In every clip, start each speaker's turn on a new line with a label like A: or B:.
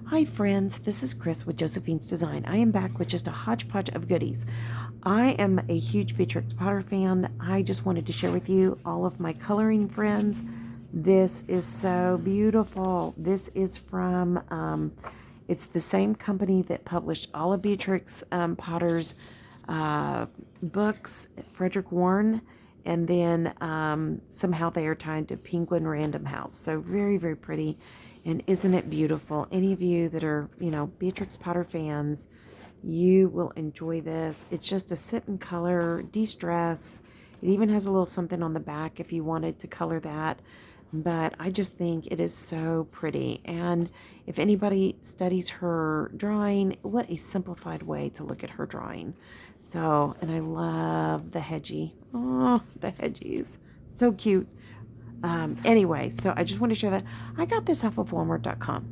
A: Hi friends, this is Chris with Josephine's Design. I am back with just a hodgepodge of goodies. I am a huge Beatrix Potter fan. I just wanted to share with you all of my coloring friends. This is so beautiful. This is from, it's the same company that published all of Beatrix Potter's books, Frederick Warren, and then somehow they are tied to Penguin Random House. So very, very pretty. And isn't it beautiful? Any of you that are, Beatrix Potter fans, you will enjoy this. It's just a sit and color, de-stress. It even has a little something on the back if you wanted to color that. But I just think it is so pretty. And if anybody studies her drawing, what a simplified way to look at her drawing. So, and I love the hedgie. Oh, the hedgies. So cute. Anyway, so I just want to share that. I got this off of Walmart.com.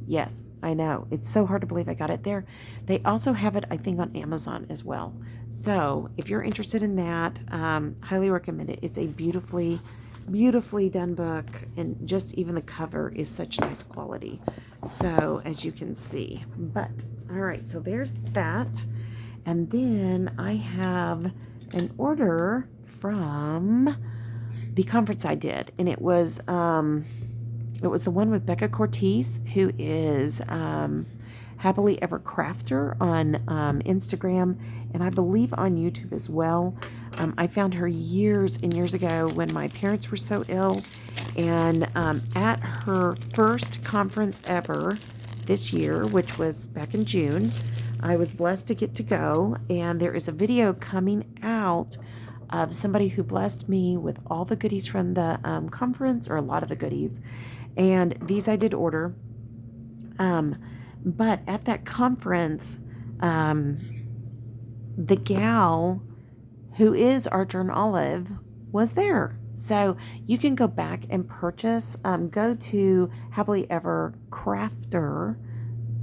A: Yes, I know. It's so hard to believe I got it there. They also have it, I think, on Amazon as well. So if you're interested in that, highly recommend it. It's a beautifully, beautifully done book. And just even the cover is such nice quality. So as you can see. But, all right, so there's that. And then I have an order from the conference I did, and it was the one with Becca Cortez, who is Happily Ever Crafter on Instagram, and I believe on YouTube as well. I found her years and years ago when my parents were so ill, and at her first conference ever this year, which was back in June, I was blessed to get to go, and there is a video coming out of somebody who blessed me with all the goodies from the conference, or a lot of the goodies. And these I did order. But at that conference, the gal who is Archer and Olive was there. So you can go back and purchase, go to Happily Ever Crafter,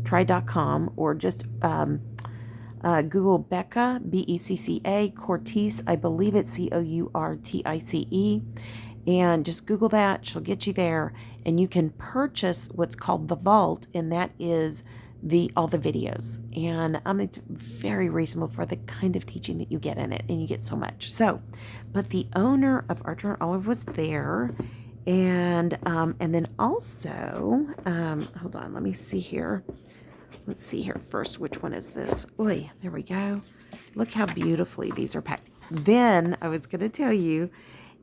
A: try.com, or just Google Becca, Becca, Cortice, I believe it's Courtice, and just Google that. She'll get you there, and you can purchase what's called the Vault, and that is all the videos. And it's very reasonable for the kind of teaching that you get in it, and you get so much. So, but the owner of Archer and Olive was there, and then also, hold on, let me see here. Let's see here first. Which one is this? Oy, there we go. Look how beautifully these are packed. Then I was going to tell you,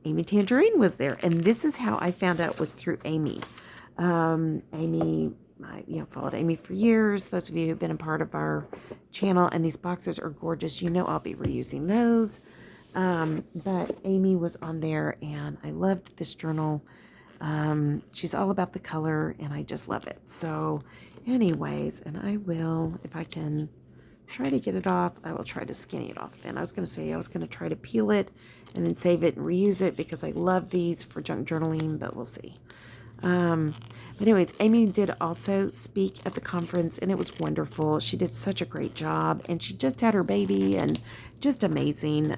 A: Amy Tangerine was there. And this is how I found out was through Amy. Amy, I followed Amy for years. Those of you who've been a part of our channel. And these boxes are gorgeous. You know I'll be reusing those. But Amy was on there. And I loved this journal. She's all about the color. And I just love it. So anyways, and I will, if I can try to get it off, I will try to skinny it off then. I was going to say I was going to try to peel it and then save it and reuse it because I love these for junk journaling, but we'll see. But anyways, Amy did also speak at the conference, and it was wonderful. She did such a great job, and she just had her baby, and just amazing,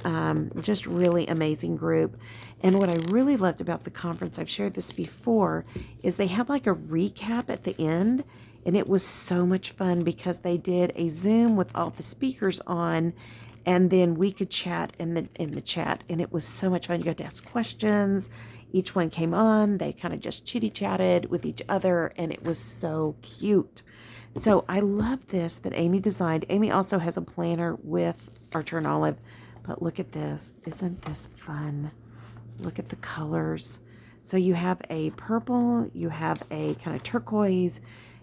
A: just really amazing group. And what I really loved about the conference, I've shared this before, is they had like a recap at the end. And it was so much fun because they did a Zoom with all the speakers on, and then we could chat in the chat. And it was so much fun. You got to ask questions. Each one came on. They kind of just chitty-chatted with each other, and it was so cute. So I love this that Amy designed. Amy also has a planner with Archer and Olive. But look at this. Isn't this fun? Look at the colors. So you have a purple. You have a kind of turquoise.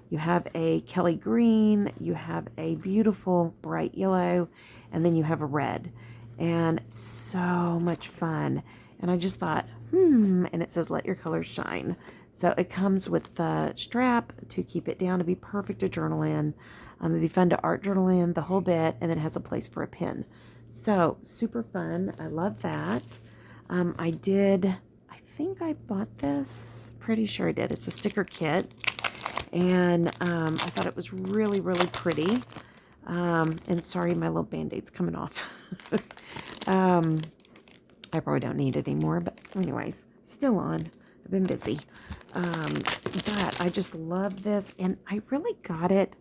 A: You have a Kelly green, you have a beautiful bright yellow, and then you have a red. And so much fun. And I just thought, and it says, let your colors shine. So it comes with the strap to keep it down to be perfect to journal in. It'd be fun to art journal in the whole bit, and then it has a place for a pen. So super fun. I love that. I think I bought this. Pretty sure I did. It's a sticker kit. And I thought it was really, really pretty. And sorry, my little Band-Aid's coming off. I probably don't need it anymore, but anyways, still on. I've been busy. But I just love this, and I really got it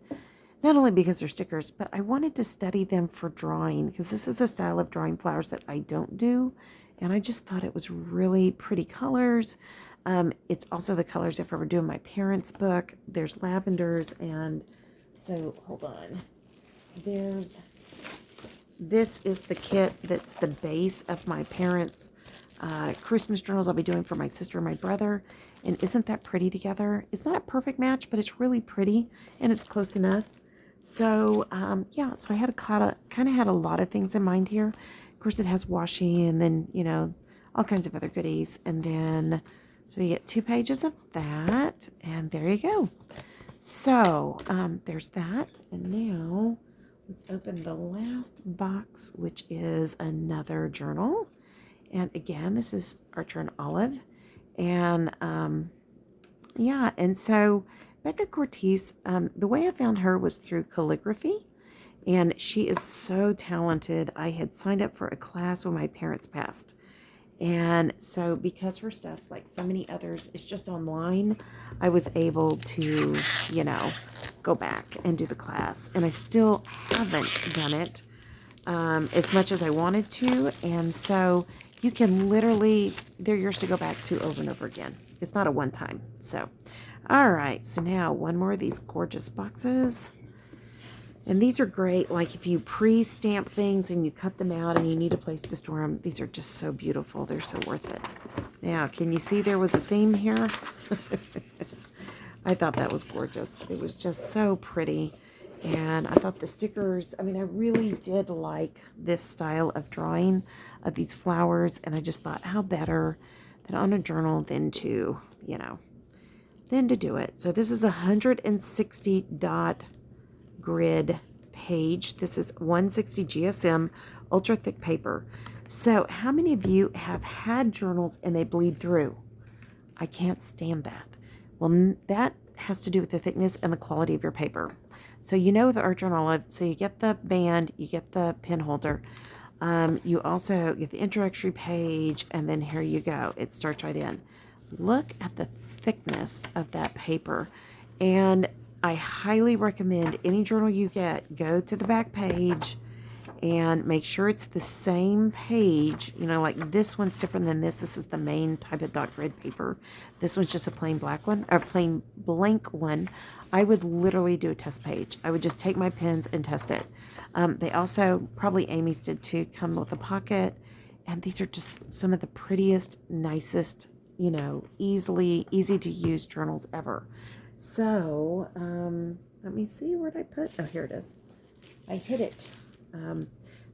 A: not only because they're stickers, but I wanted to study them for drawing, because this is a style of drawing flowers that I don't do, and I just thought it was really pretty colors. It's also the colors if I were doing my parents' book. There's lavenders, and so hold on. This is the kit that's the base of my parents' Christmas journals I'll be doing for my sister and my brother. And isn't that pretty together? It's not a perfect match, but it's really pretty, and it's close enough. So, yeah, so I had kind of had a lot of things in mind here. Of course, it has washi, and then, you know, all kinds of other goodies. And then, so you get 2 pages of that, and there you go. So, there's that. And now, let's open the last box, which is another journal. And again, this is Archer and Olive. And yeah, and so Becca Cortez, the way I found her was through calligraphy. And she is so talented. I had signed up for a class when my parents passed. And so because her stuff, like so many others, is just online, I was able to, you know, go back and do the class. And I still haven't done it as much as I wanted to. And so you can literally, they're yours to go back to over and over again. It's not a one time. So, all right. So now one more of these gorgeous boxes. And these are great, like if you pre-stamp things and you cut them out and you need a place to store them, these are just so beautiful. They're so worth it. Now, can you see there was a theme here? I thought that was gorgeous. It was just so pretty. And I thought the stickers, I mean, I really did like this style of drawing of these flowers. And I just thought, how better than on a journal than to, you know, than to do it. So this is 160 dot grid page. This is 160 GSM ultra thick paper. So how many of you have had journals and they bleed through? I can't stand that. Well, that has to do with the thickness and the quality of your paper. So you know the Archer and Olive, so you get the band, you get the pen holder, you also get the introductory page, and then here you go. It starts right in. Look at the thickness of that paper. And I highly recommend any journal you get, go to the back page and make sure it's the same page. You know, like this one's different than this. This is the main type of dot grid paper. This one's just a plain black one, or plain blank one. I would literally do a test page. I would just take my pens and test it. They also, probably Amy's did too, come with a pocket. And these are just some of the prettiest, nicest, you know, easy to use journals ever. So, let me see, where'd I put, oh, here it is. I hid it. And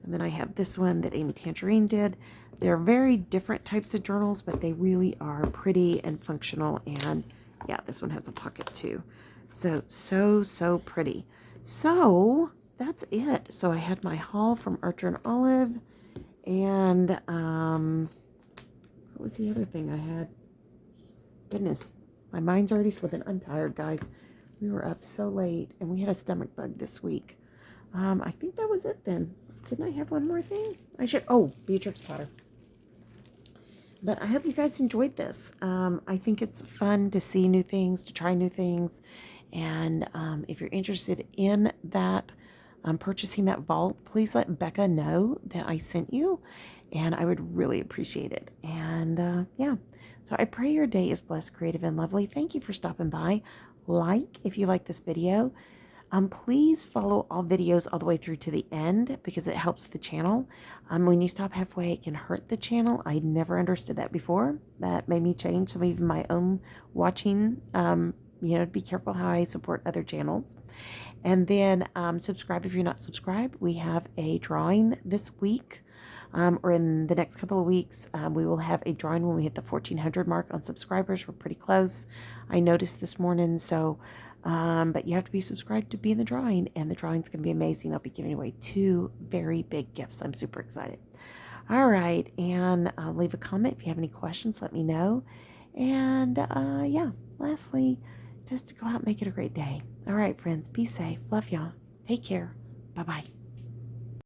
A: then I have this one that Amy Tangerine did. They're very different types of journals, but they really are pretty and functional. And yeah, this one has a pocket too. So pretty. So that's it. So I had my haul from Archer and Olive. And, what was the other thing I had? Goodness. My mind's already slipping. I'm tired, guys. We were up so late, and we had a stomach bug this week. I think that was it then. Didn't I have one more thing? Beatrix Potter. But I hope you guys enjoyed this. I think it's fun to see new things, to try new things. And if you're interested in that, purchasing that vault, please let Becca know that I sent you. And I would really appreciate it. And yeah. So I pray your day is blessed, creative, and lovely. Thank you for stopping by. Like if you like this video. Please follow all videos all the way through to the end because it helps the channel. When you stop halfway, it can hurt the channel. I never understood that before. That made me change some of my own watching. You know, be careful how I support other channels. And then subscribe if you're not subscribed. We have a drawing this week. Or in the next couple of weeks, we will have a drawing when we hit the 1,400 mark on subscribers. We're pretty close. I noticed this morning, so, but you have to be subscribed to be in the drawing, and the drawing's going to be amazing. I'll be giving away 2 very big gifts. I'm super excited. All right, and leave a comment if you have any questions. Let me know. And yeah, lastly, just go out and make it a great day. All right, friends, be safe. Love y'all. Take care. Bye-bye.